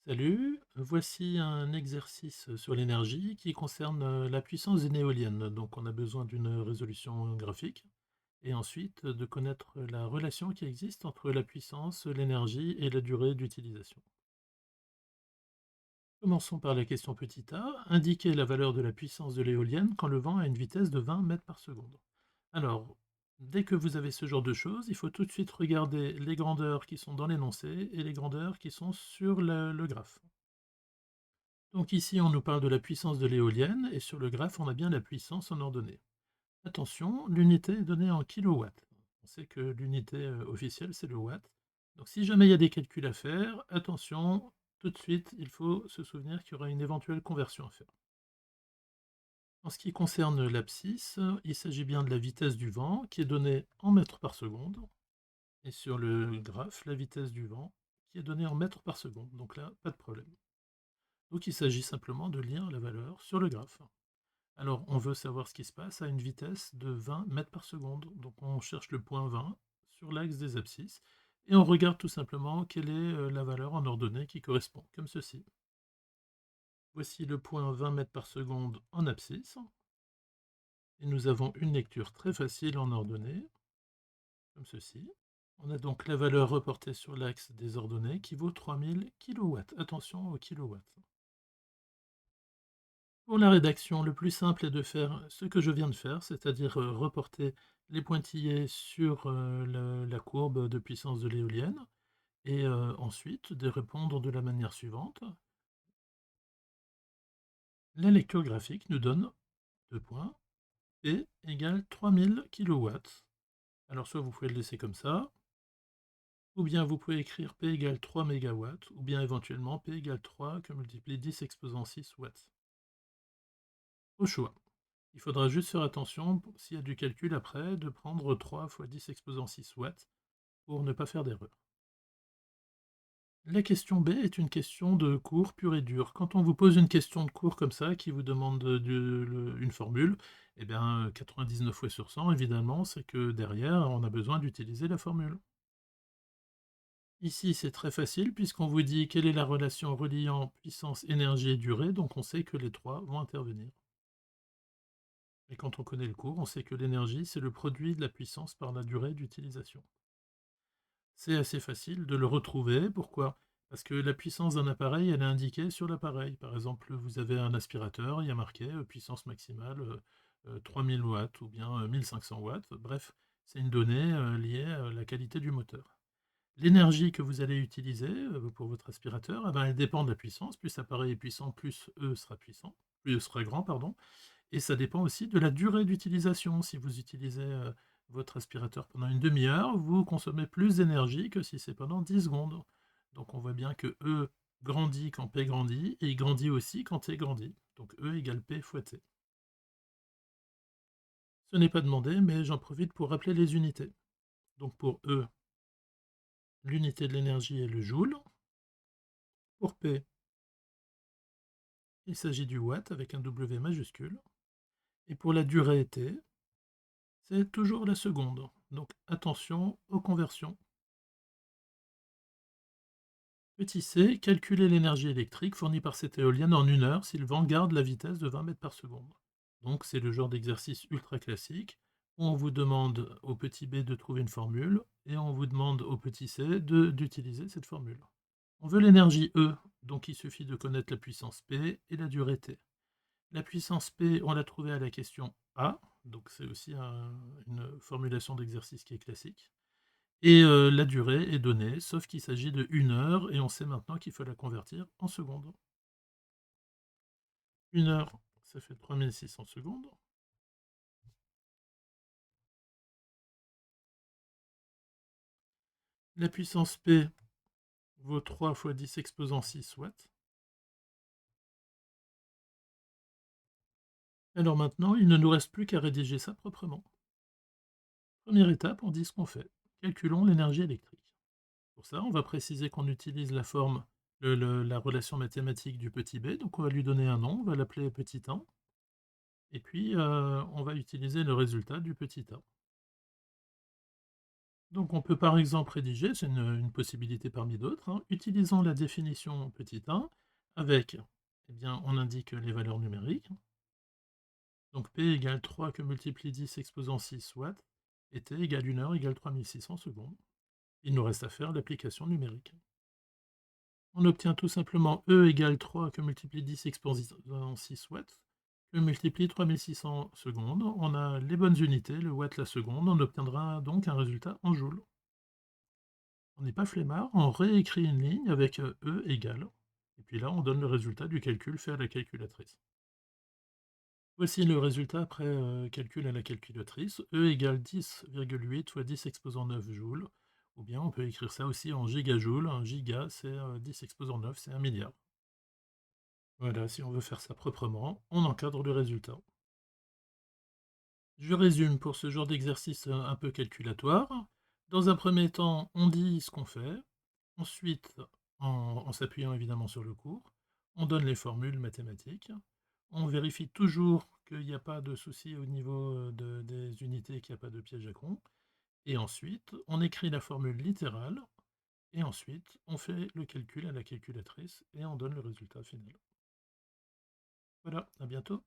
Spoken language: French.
Salut, voici un exercice sur l'énergie qui concerne la puissance d'une éolienne. Donc on a besoin d'une résolution graphique et ensuite de connaître la relation qui existe entre la puissance, l'énergie et la durée d'utilisation. Commençons par la question petit a. Indiquer la valeur de la puissance de l'éolienne quand le vent a une vitesse de 20 mètres par seconde. Alors, dès que vous avez ce genre de choses, il faut tout de suite regarder les grandeurs qui sont dans l'énoncé et les grandeurs qui sont sur le graphe. Donc ici, on nous parle de la puissance de l'éolienne et sur le graphe, on a bien la puissance en ordonnée. Attention, l'unité est donnée en kilowatts. On sait que l'unité officielle, c'est le watt. Donc si jamais il y a des calculs à faire, attention, tout de suite, il faut se souvenir qu'il y aura une éventuelle conversion à faire. En ce qui concerne l'abscisse, il s'agit bien de la vitesse du vent qui est donnée en mètres par seconde. Et sur le graphe, la vitesse du vent qui est donnée en mètres par seconde. Donc là, pas de problème. Donc il s'agit simplement de lire la valeur sur le graphe. Alors on veut savoir ce qui se passe à une vitesse de 20 mètres par seconde. Donc on cherche le point 20 sur l'axe des abscisses et on regarde tout simplement quelle est la valeur en ordonnée qui correspond, comme ceci. Voici le point 20 mètres par seconde en abscisse. Et nous avons une lecture très facile en ordonnée, comme ceci. On a donc la valeur reportée sur l'axe des ordonnées qui vaut 3000 kW. Attention aux kilowatts. Pour la rédaction, le plus simple est de faire ce que je viens de faire, c'est-à-dire reporter les pointillés sur la courbe de puissance de l'éolienne, et ensuite de répondre de la manière suivante. La lecture graphique nous donne 2 points, P égale 3000 kW. Alors soit vous pouvez le laisser comme ça, ou bien vous pouvez écrire P égale 3 MW, ou bien éventuellement P égale 3 que multiplie 10 exposant 6 watts. Au choix. Il faudra juste faire attention, s'il y a du calcul après, de prendre 3 fois 10 exposant 6 watts pour ne pas faire d'erreur. La question B est une question de cours pur et dur. Quand on vous pose une question de cours comme ça, qui vous demande une formule, eh bien 99 fois sur 100, évidemment, c'est que derrière, on a besoin d'utiliser la formule. Ici, c'est très facile, puisqu'on vous dit quelle est la relation reliant puissance, énergie et durée, donc on sait que les trois vont intervenir. Et quand on connaît le cours, on sait que l'énergie, c'est le produit de la puissance par la durée d'utilisation. C'est assez facile de le retrouver. Pourquoi? Parce que la puissance d'un appareil, elle est indiquée sur l'appareil. Par exemple, vous avez un aspirateur, il y a marqué puissance maximale 3000 watts ou bien 1500 watts. Bref, c'est une donnée liée à la qualité du moteur. L'énergie que vous allez utiliser pour votre aspirateur, eh ben, elle dépend de la puissance. Plus l'appareil est puissant, plus E sera puissant, plus E sera grand, pardon. Et ça dépend aussi de la durée d'utilisation. Si vous utilisez, votre aspirateur pendant une demi-heure, vous consommez plus d'énergie que si c'est pendant 10 secondes. Donc on voit bien que E grandit quand P grandit et il grandit aussi quand T grandit. Donc E égale P fois T. Ce n'est pas demandé, mais j'en profite pour rappeler les unités. Donc pour E, l'unité de l'énergie est le joule. Pour P, il s'agit du watt avec un W majuscule. Et pour la durée T, c'est toujours la seconde. Donc attention aux conversions. Petit c, calculer l'énergie électrique fournie par cette éolienne en 1 heure si le vent garde la vitesse de 20 mètres par seconde. Donc c'est le genre d'exercice ultra classique où on vous demande au petit b de trouver une formule et on vous demande au petit c d'utiliser cette formule. On veut l'énergie E, donc il suffit de connaître la puissance P et la durée T. La puissance P, on l'a trouvée à la question A, donc c'est aussi une formulation d'exercice qui est classique. Et la durée est donnée, sauf qu'il s'agit de 1 heure et on sait maintenant qu'il faut la convertir en secondes. 1 heure, ça fait 3600 secondes. La puissance P vaut 3 fois 10 exposant 6 watts. Alors maintenant, il ne nous reste plus qu'à rédiger ça proprement. Première étape, on dit ce qu'on fait. Calculons l'énergie électrique. Pour ça, on va préciser qu'on utilise la forme, la relation mathématique du petit b, donc on va lui donner un nom, on va l'appeler petit 1, et puis on va utiliser le résultat du petit a. Donc on peut par exemple rédiger, c'est une possibilité parmi d'autres, hein, utilisant la définition petit 1 avec, eh bien, on indique les valeurs numériques. Donc P égale 3 que multiplie 10 exposant 6 watts, et T égale 1 heure égale 3600 secondes. Il nous reste à faire l'application numérique. On obtient tout simplement E égale 3 que multiplie 10 exposant 6 watts, que multiplie 3600 secondes. On a les bonnes unités, le watt la seconde, on obtiendra donc un résultat en joules. On n'est pas flemmard, on réécrit une ligne avec E égale, et puis là on donne le résultat du calcul fait à la calculatrice. Voici le résultat après calcul à la calculatrice. E égale 10,8 fois 10 exposant 9 joules, ou bien on peut écrire ça aussi en gigajoules. Un giga, c'est 10 exposant 9, c'est 1 milliard. Voilà, si on veut faire ça proprement, on encadre le résultat. Je résume pour ce genre d'exercice un peu calculatoire. Dans un premier temps, on dit ce qu'on fait. Ensuite, en s'appuyant évidemment sur le cours, on donne les formules mathématiques. On vérifie toujours qu'il n'y a pas de souci au niveau des unités, qu'il n'y a pas de piège à con. Et ensuite, on écrit la formule littérale. Et ensuite, on fait le calcul à la calculatrice et on donne le résultat final. Voilà, à bientôt.